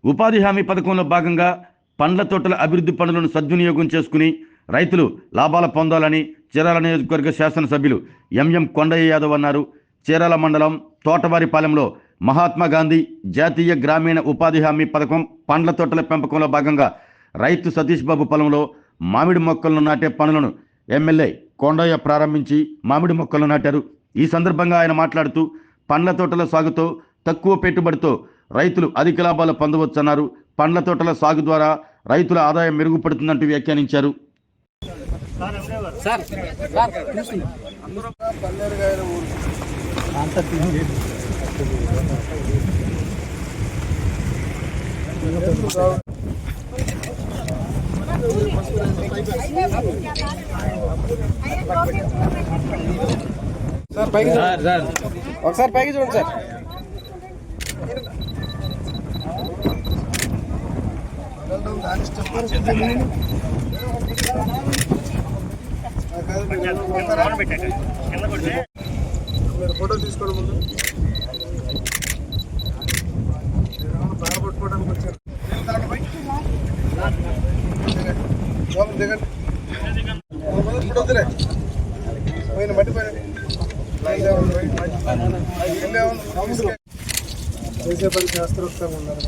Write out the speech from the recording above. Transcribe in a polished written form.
ఉపాధి హామీ పథకంలో భాగంగా పండ్ల తోటల అభివృద్ధి పనులను సద్వినియోగం చేసుకుని రైతులు లాభాలు పొందాలని చీరాల నియోజకవర్గ శాసనసభ్యులు ఎంఎం కొండయ్య యాదవ్ అన్నారు. చీరాల మండలం తోటవారిపాలెంలో మహాత్మా గాంధీ జాతీయ గ్రామీణ ఉపాధి హామీ పథకం పండ్ల తోటల పెంపకంలో భాగంగా రైతు సతీష్ బాబు పొలంలో మామిడి మొక్కలను నాటే పనులను ఎమ్మెల్యే కొండయ్య ప్రారంభించి మామిడి మొక్కలను నాటారు. ఈ సందర్భంగా ఆయన మాట్లాడుతూ పండ్ల తోటల సాగుతో తక్కువ పెట్టుబడితో రైతులు అధిక లాభాలు పొందవచ్చన్నారు. పండ్ల తోటల సాగు ద్వారా రైతుల ఆదాయం మెరుగుపడుతుందంటూ వ్యాఖ్యానించారు. సార్ పైకి ఒకసారి పైకి చూడండి సార్. మీరు ఫోటో తీసుకోవడం ముందు బాధపట్టుకోవడానికి వచ్చారు. దిగండి పోయిన మట్టిపోయిన చేసే పని శాస్త్రోక్తంగా ఉన్నారు.